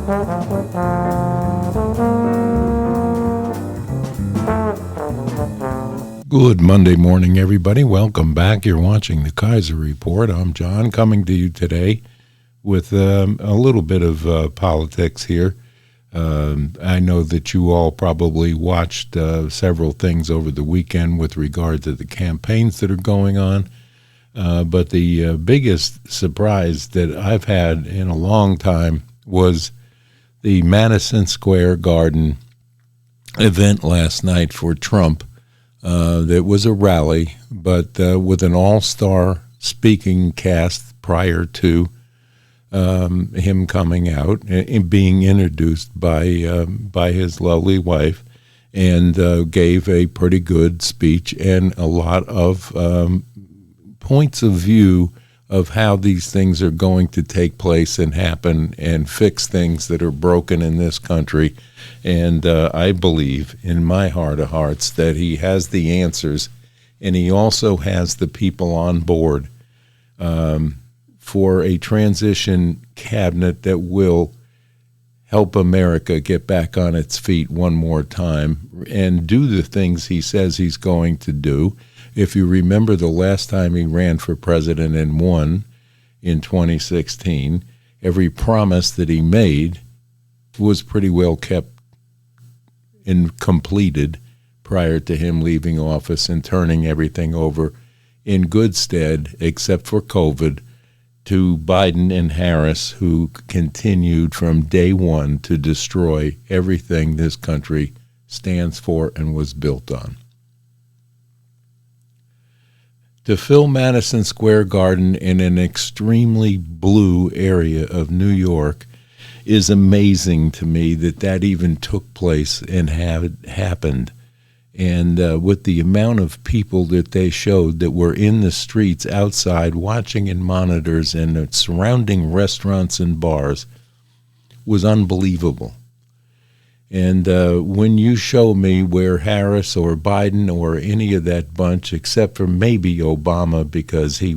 Good Monday morning, everybody. Welcome back. You're watching the Kaiser Report. I'm John, coming to you today with a little bit of politics here. I know that you all probably watched several things over the weekend with regard to the campaigns that are going on. But the biggest surprise that I've had in a long time was the Madison Square Garden event last night for Trump. That was a rally, but with an all-star speaking cast prior to him coming out and being introduced by his lovely wife, and gave a pretty good speech and a lot of points of view of how these things are going to take place and happen and fix things that are broken in this country. And I believe in my heart of hearts that he has the answers, and he also has the people on board for a transition cabinet that will help America get back on its feet one more time and do the things he says he's going to do. If you remember the last time he ran for president and won in 2016, every promise that he made was pretty well kept and completed prior to him leaving office and turning everything over in good stead, except for COVID, to Biden and Harris, who continued from day one to destroy everything this country stands for and was built on. To fill Madison Square Garden in an extremely blue area of New York is amazing to me that even took place and had happened. And with the amount of people that they showed that were in the streets outside watching in monitors and the surrounding restaurants and bars was unbelievable. And when you show me where Harris or Biden or any of that bunch, except for maybe Obama, because he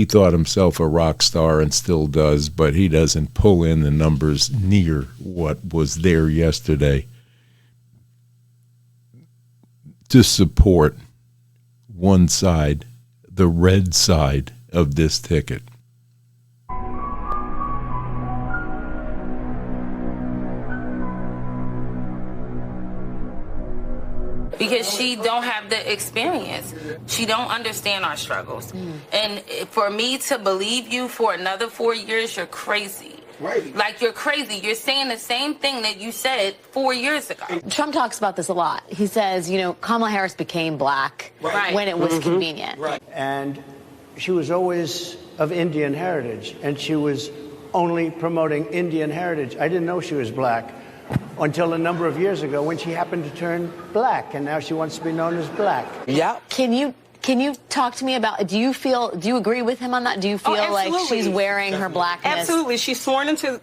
thought himself a rock star and still does, but he doesn't pull in the numbers near what was there yesterday to support one side, the red side of this ticket. Because she don't have the experience. She don't understand our struggles. And for me to believe you for another 4 years, you're crazy. Right. Like, you're crazy. You're saying the same thing that you said 4 years ago. Trump talks about this a lot. He says, Kamala Harris became black when it was convenient. Right. And she was always of Indian heritage, and she was only promoting Indian heritage. I didn't know she was black until a number of years ago when she happened to turn black, and now she wants to be known as black. Yeah. Can you talk to me about, do you agree with him on that? Do you feel like she's wearing her blackness? Absolutely. She's sworn into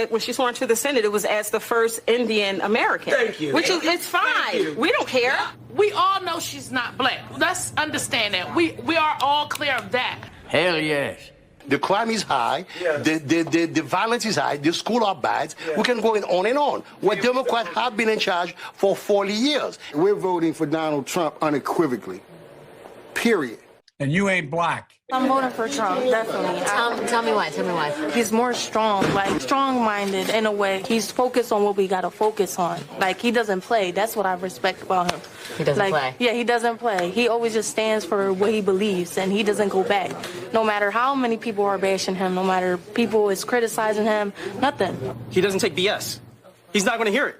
when she sworn to the Senate, it was as the first Indian American. Thank you. Which is, it's fine. We don't care. We all know she's not black. Let's understand that. We are all clear of that. Hell yes. The crime is high, the violence is high, the schools are bad. We can go on and on. Where Democrats have been in charge for 40 years. We're voting for Donald Trump unequivocally. Period. And you ain't black. I'm voting for Trump, definitely. Tell me why. He's more strong-minded in a way. He's focused on what we got to focus on. Like, he doesn't play. That's what I respect about him. He doesn't play? Yeah, he doesn't play. He always just stands for what he believes, and he doesn't go back. No matter how many people are bashing him, no matter people is criticizing him, nothing. He doesn't take BS. He's not going to hear it.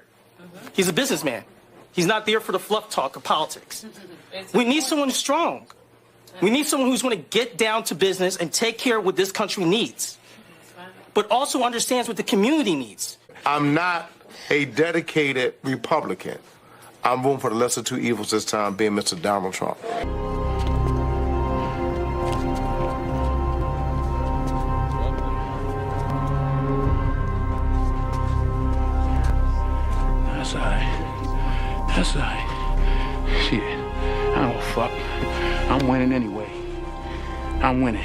He's a businessman. He's not there for the fluff talk of politics. We need someone strong. We need someone who's going to get down to business and take care of what this country needs, but also understands what the community needs. I'm not a dedicated Republican. I'm voting for the lesser two evils this time, being Mr. Donald Trump. That's all right. Shit, I don't fuck. I'm winning anyway. I'm winning.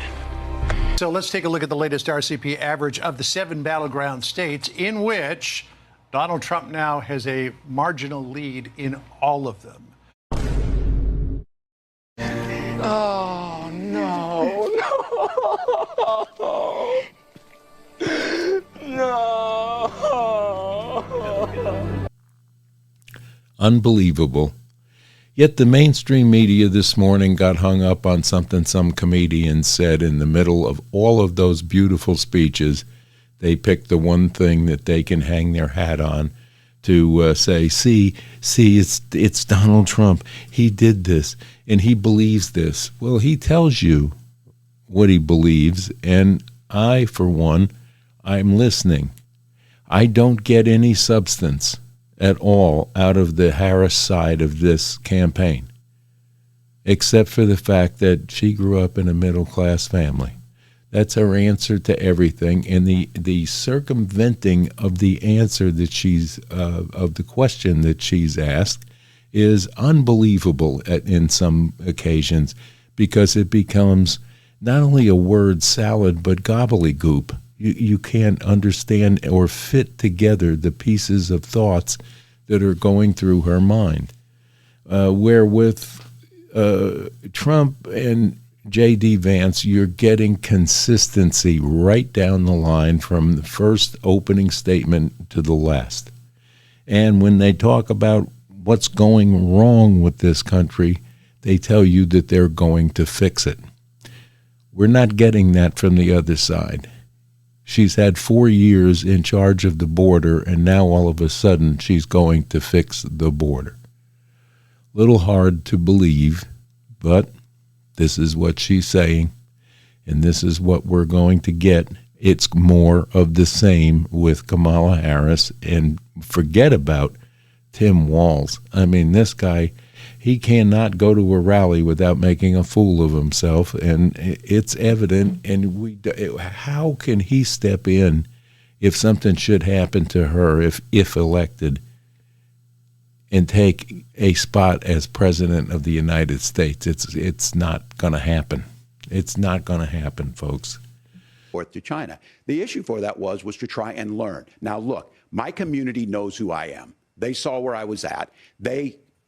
So let's take a look at the latest RCP average of the 7 battleground states in which Donald Trump now has a marginal lead in all of them. Oh, no. No. Unbelievable. Yet the mainstream media this morning got hung up on something some comedian said in the middle of all of those beautiful speeches. They picked the one thing that they can hang their hat on to say, see, it's Donald Trump. He did this, and he believes this. Well, he tells you what he believes, and I, for one, I'm listening. I don't get any substance at all out of the Harris side of this campaign, except for the fact that she grew up in a middle-class family. That's her answer to everything, and the circumventing of the answer that she's of the question that she's asked is unbelievable in some occasions, because it becomes not only a word salad but gobbledygook. You can't understand or fit together the pieces of thoughts that are going through her mind. Where with Trump and J.D. Vance, you're getting consistency right down the line from the first opening statement to the last. And when they talk about what's going wrong with this country, they tell you that they're going to fix it. We're not getting that from the other side. She's had 4 years in charge of the border, and now all of a sudden she's going to fix the border. Little hard to believe, but this is what she's saying, and this is what we're going to get. It's more of the same with Kamala Harris, and forget about Tim Walz. I mean, this guy, he cannot go to a rally without making a fool of himself, and it's evident. And how can he step in if something should happen to her, if elected, and take a spot as president of the United States? It's not going to happen. It's not going to happen, folks. To China. The issue for that was to try and learn. Now, look, my community knows who I am. They saw where I was at.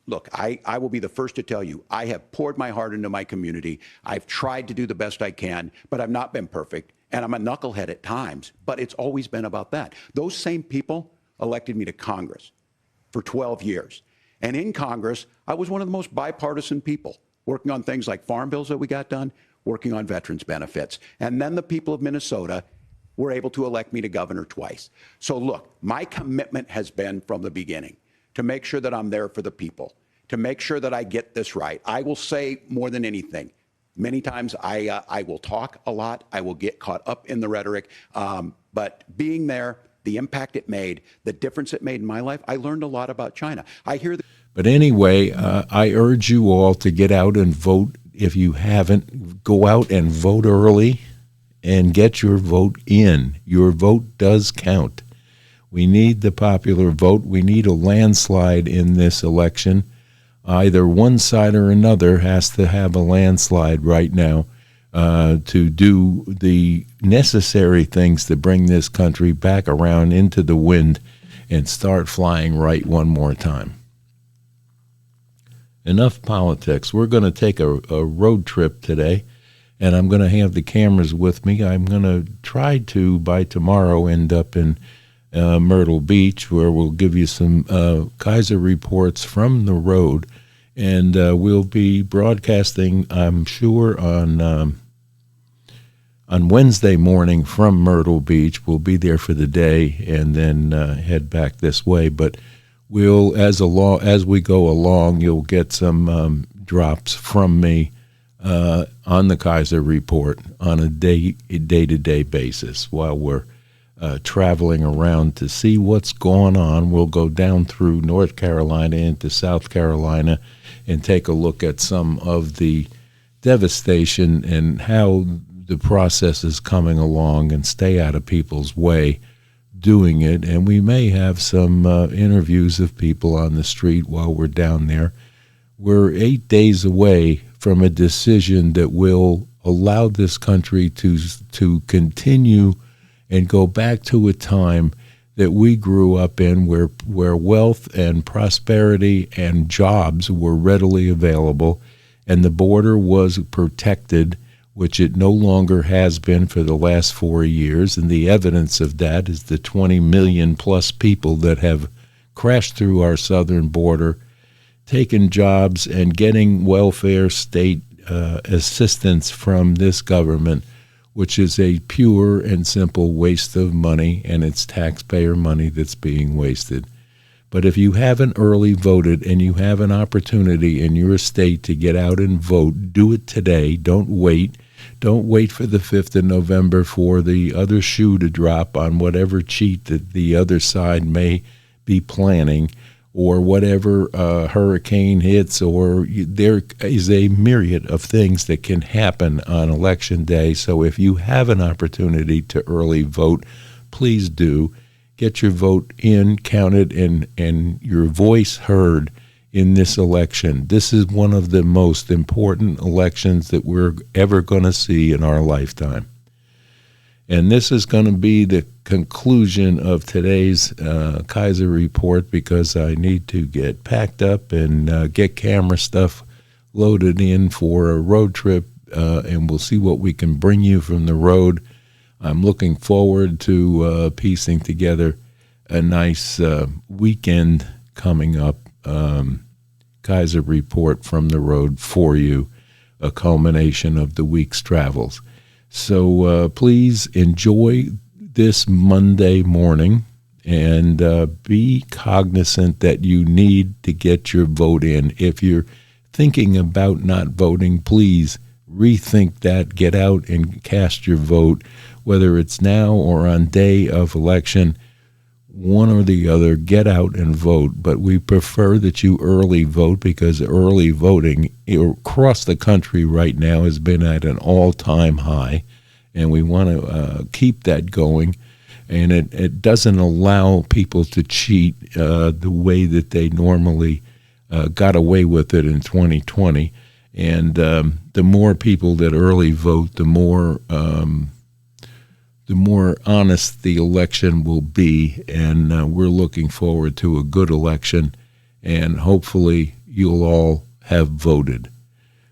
Look, I will be the first to tell you, I have poured my heart into my community. I've tried to do the best I can, but I've not been perfect. And I'm a knucklehead at times, but it's always been about that. Those same people elected me to Congress for 12 years. And in Congress, I was one of the most bipartisan people, working on things like farm bills that we got done, working on veterans benefits. And then the people of Minnesota were able to elect me to governor twice. So look, my commitment has been from the beginning to make sure that I'm there for the people, to make sure that I get this right. I will say more than anything, many times I will talk a lot. I will get caught up in the rhetoric. But being there, the impact it made, the difference it made in my life, I learned a lot about China. But anyway, I urge you all to get out and vote. If you haven't, go out and vote early and get your vote in. Your vote does count. We need the popular vote. We need a landslide in this election. Either one side or another has to have a landslide right now to do the necessary things to bring this country back around into the wind and start flying right one more time. Enough politics. We're going to take a road trip today, and I'm going to have the cameras with me. I'm going to try to, by tomorrow, end up in Myrtle Beach, where we'll give you some Kaiser reports from the road, and we'll be broadcasting, I'm sure, on Wednesday morning from Myrtle Beach. We'll be there for the day and then head back this way. But we'll, as we go along, you'll get some drops from me on the Kaiser Report on a day-to-day basis while we're traveling around to see what's going on. We'll go down through North Carolina into South Carolina and take a look at some of the devastation and how the process is coming along, and stay out of people's way doing it. And we may have some interviews of people on the street while we're down there. We're 8 days away from a decision that will allowed this country to continue and go back to a time that we grew up in where wealth and prosperity and jobs were readily available, and the border was protected, which it no longer has been for the last 4 years. And the evidence of that is the 20 million plus people that have crashed through our southern border, taken jobs, and getting welfare state assistance from this government, which is a pure and simple waste of money, and it's taxpayer money that's being wasted. But if you haven't early voted and you have an opportunity in your state to get out and vote, do it today. Don't wait. Don't wait for the 5th of November for the other shoe to drop on whatever cheat that the other side may be planning, or whatever hurricane hits, or there is a myriad of things that can happen on Election Day. So if you have an opportunity to early vote, please do. Get your vote in, counted, and your voice heard in this election. This is one of the most important elections that we're ever going to see in our lifetime. And this is going to be the conclusion of today's Kaiser Report, because I need to get packed up and get camera stuff loaded in for a road trip, and we'll see what we can bring you from the road. I'm looking forward to piecing together a nice weekend coming up. Kaiser Report from the road for you, a culmination of the week's travels. So please enjoy this Monday morning, and be cognizant that you need to get your vote in. If you're thinking about not voting, please rethink that. Get out and cast your vote, whether it's now or on day of election. One or the other, get out and vote. But we prefer that you early vote, because early voting across the country right now has been at an all-time high, and we want to keep that going. And it doesn't allow people to cheat the way that they normally got away with it in 2020. And the more people that early vote, the more honest the election will be. And we're looking forward to a good election, and hopefully you'll all have voted.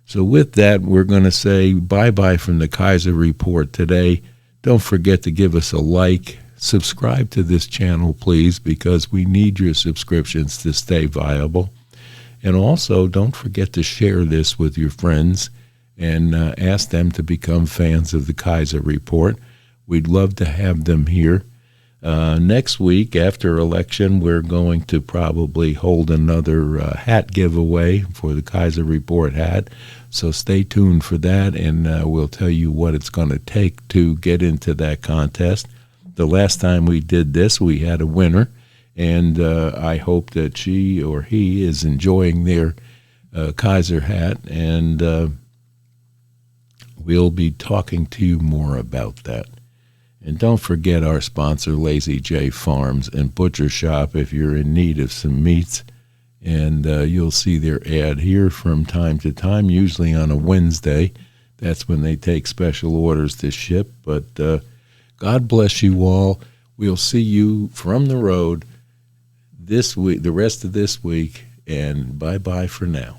So with that, we're going to say bye-bye from the Kaiser Report today. Don't forget to give us a like. Subscribe to this channel, please, because we need your subscriptions to stay viable. And also, don't forget to share this with your friends and ask them to become fans of the Kaiser Report. We'd love to have them here. Next week, after election, we're going to probably hold another hat giveaway for the Kaiser Report hat. So stay tuned for that, and we'll tell you what it's going to take to get into that contest. The last time we did this, we had a winner, and I hope that she or he is enjoying their Kaiser hat, and we'll be talking to you more about that. And don't forget our sponsor, Lazy J Farms and Butcher Shop, if you're in need of some meats. And you'll see their ad here from time to time, usually on a Wednesday. That's when they take special orders to ship. But God bless you all. We'll see you from the road this week, the rest of this week, and bye-bye for now.